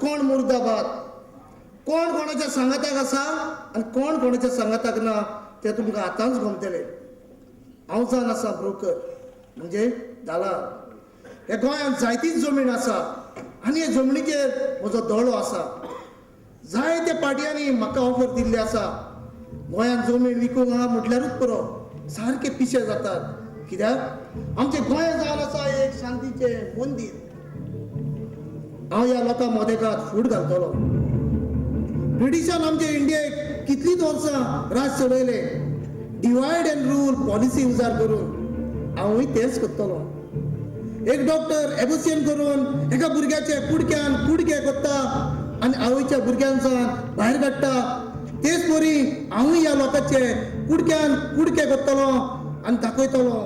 कोण मुर्दाबाद, कोण कोणाच्या सांगाताक आसा आणि कोण कोणाच्या सांगाताक ना ते तुमकां आतांच गमतले. हांव जावन आसा ब्रोकर म्हणजे दालाल. ह्या गोंयांत जायतीच जमीन आसा आनी हे जमनीचेर म्हजो दोळो आसा. जायत्या पाटयांनी म्हाका ऑफर दिल्ली आसा. गोंयांत जमीन विकूंक आहा म्हटल्यारूच पुरो सारके पिशे जातात. कित्याक आमचे गोंय जावन आसा एक शांतीचें मंदीर. हांव ह्या लोकांक मोदेकात फूट घालतलो. ब्रिटिशान आमचे इंडियेक कितलींच वर्सां राज चलयले. डिवायड अँड रूल पॉलिसी उजार करून हांवूय तेंच करतलो. एक डॉक्टर एबोसियन करून एका भुरग्याचे कुडक्यान कुडके कोत्ता आनी आवयच्या भुरग्यांसान भायर काडटा. तेच परी हांवूय ह्या लोकांचे कुडक्यान कुडके कोत्तलो आनी दाखयतलो.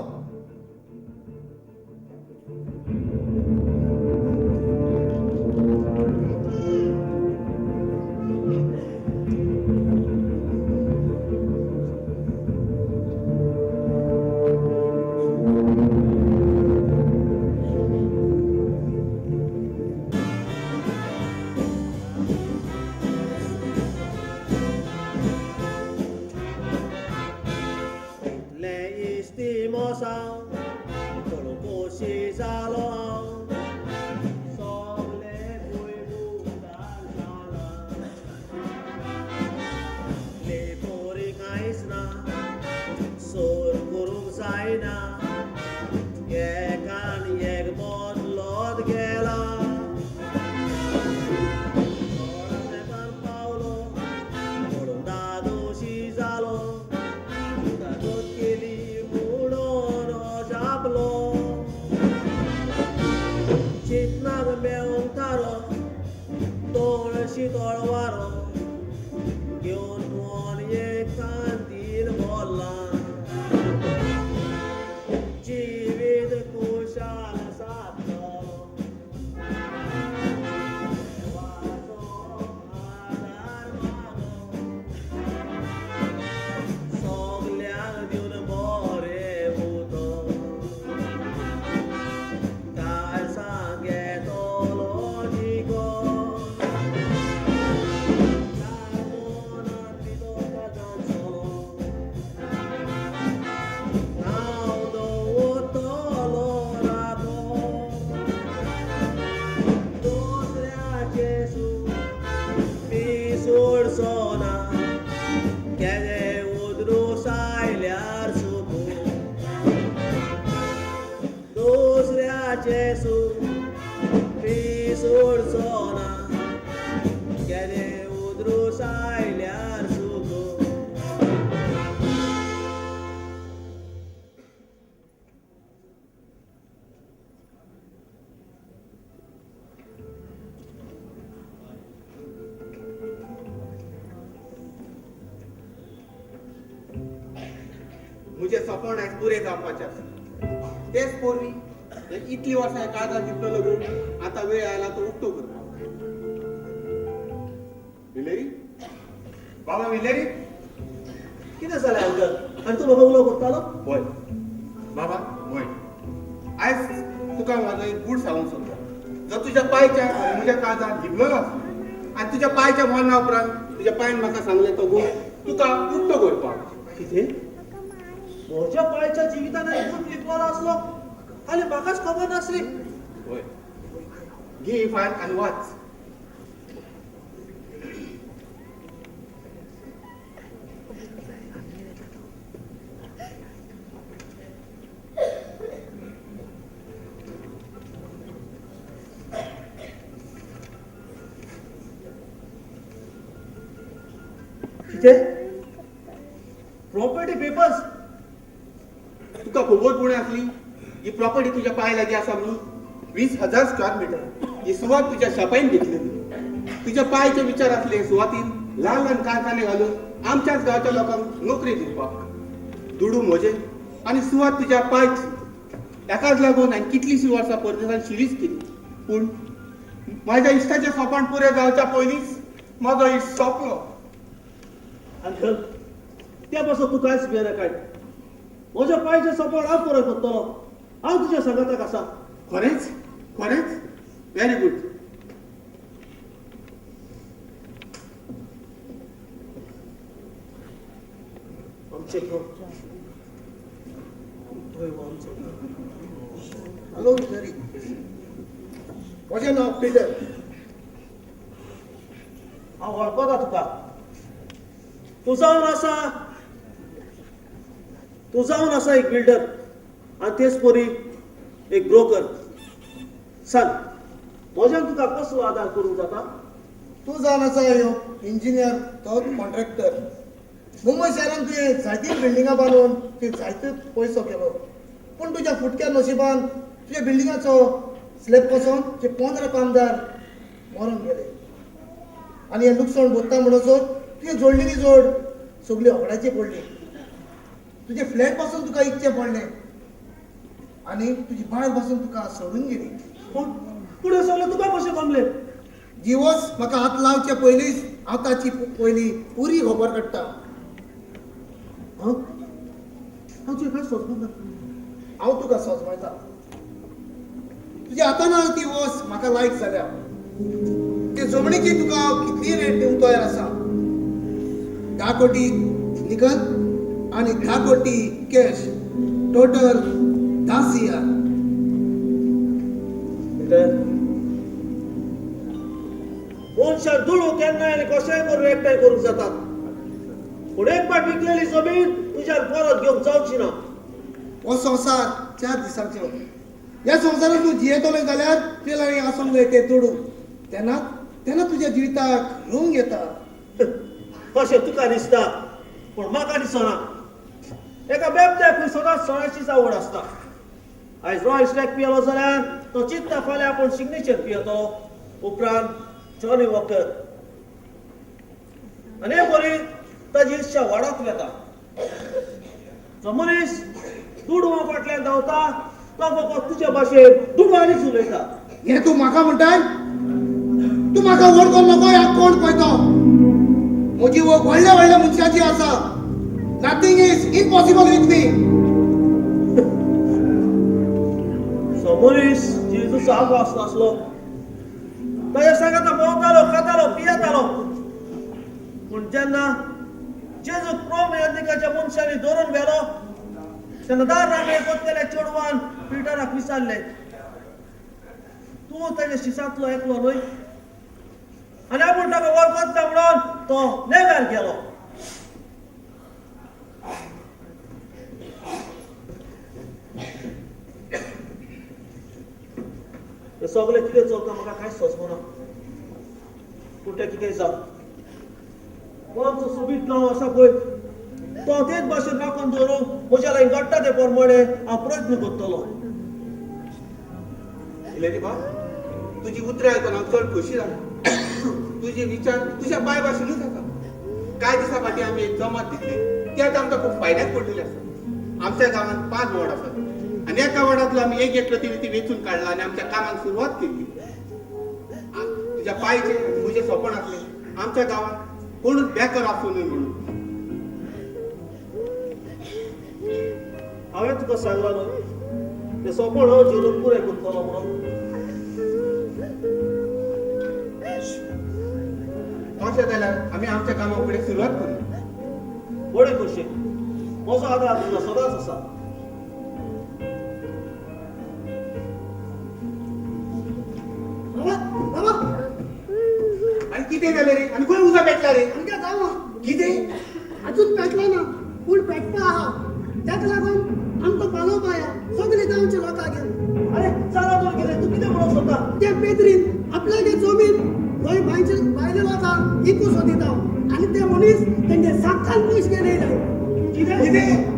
मुझे सपन आयज पुरे जावपाचे आसा. तेच पोरवी इतली वर्सां काळजात दितलो लागून आतां वेळ आयला तो उक्तो करपाक. विलेरी बाबा विलेरी कितें जालें अंकल? आनी तूं म्हाका उलो करतालो? होय बाबा होय. आयज तुका म्हाजो एक गूढ सांगूंक सोदता. जो तुज्या पांयच्या आनी म्हज्या काळजात भिगललो आसा आनी तुज्या पांयच्या मरणा उपरांत तुज्या पांयन म्हाका सांगलें तो गूढ तुका उक्तो करपाक. कितें? म्हज्या पांयच्या जिवितान एक गूढ लिपलेलो आसलो आनी म्हाकाच खबर नासली. होय घे ही फायल आनी वाच. Property papers. तुका खबर पुणे असली ही प्रॉपर्टी तुझ्या पाय लागी आसा म्हणून 20,000 स्क्वेअर मीटर ही सुवात तुझ्या शापाईन घेतलेली. तुझ्या पायचे विचार असले सुवातीन ल्हान ल्हान कारखाने घालून आमच्याच गावच्या लोकांक नोकरी दिवपाक. दुडू म्हजे आनी सुवात तुझ्या पायची. एकाच लागून हांवें कितलीशीं वर्सां परदेशांत शिरीच केली. पूण माझ्या इश्टाचें स्वप्न पुरे जावच्या पयलींच म्हाजो इश्ट सोंपलो. अंकल त्या पासून तूं कांयच भियेना काय. म्हज्या पांयचें सपोर्ट हांव पुरो करतलो. हांव तुज्या सांगाताक आसा. खरेंच खरेंच व्हेरी गुड. आमचे घर थंय आमचें घर. हॅलो विचारी म्हजें नांव पिटर. हांव वळखता तुका. तूं जावन आसा एक बिल्डर आनी तेच परी एक ब्रोकर. सांग म्हज्यान तुका कसो आदार करूंक जाता? तूं जावन आसा ह्यो इंजिनियर तो कॉन्ट्रॅक्टर. मुंबय शारांत तुवें जायतीं बिल्डिंगां बांदून तुवें जायतो पयसो केलो, पूण तुज्या फुटक्या नशिबान तुज्या बिल्डिंगाचो स्लॅब पसून तुजे 15 कामदार मरून गेले. आनी हें लुकसाण भोगता म्हणसर तुवें जोडलेली जोड सगळी होकड्याची पडली. तुजे फ्लॅट पासून तुका इकचें पडलें आनी तुजी बायल पासून तुका सोडून गेली. पूण पुढे सगळें तुका कशें जमलें? दिवस म्हाका हात लावचे पयलींच हांव ताची पयली पुरी खबर काडटा. हांव तुवें कांय सोचना. हांव तुका सोजमयता. तुज्या हातान ती वस्त म्हाका लायक जाल्या. ते जमणीची तुका हांव कितली रेट दिवंक तयार आसा. 10 कोटी निकल आनी 10 कोटी कॅश. Total 10 CR. मनशाक दुडू केन्नाय आनी कशेंय करून एकठांय करूंक जाता, पूण एक फावट विकलेली जमीन तुज्यान परत घेवंक जावची ना. हो संवसार 4 दिसांचो. ह्या संवसारांत तूं जियेतलो जाल्यार तुजे लागीं आसूंक जाय तें तोडू. तेन्ना तुज्या जिविताक रंग येता. अशें तुका दिसता, पूण म्हाका दिसना. एका बेबद्याक सदांच सणाचीच आवड आसता. आयज रॉयल स्टॅग पियलो जाल्यार तो चिंतता फाल्यां आपूण सिग्नेचर पियेतलो, उपरांत जॉनी वॉकर. आनी हे बरी ताजी इच्छा वाडत वेता. जो मनीस दुडवा फाटल्यान धांवता तो फकत तुजे भाशेन दुडवांनीच उलयता. हें तूं म्हाका म्हणटाय? तूं म्हाका वळखूंक नको ह्या कोण पळय तो. म्हजी वळख व्हडल्या व्हडल्या मनशाची आसा. Nothing is impossible with me. So मनीस जेजूचो आभास नासलो. ताच्या सांगाता भोंवतालो, खातालो, पियेतालो. पूण जेन्ना जेजूक प्रोमेदिकाच्या मनशांनी धरून व्हेलो तेन्ना दारामेळ कोत्तेल्या चेडवान पिटराक विचारलें, तूं ताच्या शिसांतलो एकलो न्हय? आनी आपूण ताका वळखता म्हणून तो नेव्यार गेलो. हे सगळें कितें चलता म्हाका कांयच सोंसना. पूण तें कितेंय जावं, कोणचो सोबीत गांव आसा पळय तो तेच भाशेन राखून दवरूंक म्हज्या लागीं घडटा ते प्रमाणे हांव प्रयत्न करतलों. इलेरी बा, तुजी उतरां आयकून हांव चड खोशी जालें. तुजे विचार तुज्या बाय भाशेनूच आसा. कांय दिसा फाटीं आमी एक जमात दितली, ती आतां आमकां खूब फायद्याक पडलेली आसा. आमच्या गांवांत 5 वॉर्ड आसात आनी एका वॉर्डांतलो आमी एक एकलो ती वेचून काडला आनी आमच्या कामाक सुरवात केली. तुज्या पायचे म्हजें सपन आसलें आमच्या गांवांत कोणूच बेकार आसूं न्हय म्हणून. हांवें तुका सांगलां न्हय तें सपन हांव जिणून पुराय करतलो म्हणून. तशें जाल्यार आमी आमच्या कामाक फुडें सुरवात करूं. बरे खोशेन म्हजो आदार तुका सदांच आसा. बाबा आनी कितें जालें रे? आनी खंय उजो पेटला रे? आमच्या गांवांत कितें? अजून पेटला ना पूण पेटपा आहा. ताका लागून आमकां पालोवपा या सगळे गांवच्या लोकांक घेवन. अरे चला तर कितें तूं कितें म्हणून सोदता? त्या पेद्रीन आपल्यागे जमीन गोंय भायले लोकांक इकू सोदिता आनी ते मनीस तेंगे साक्षात पयशे घेयले. कितें?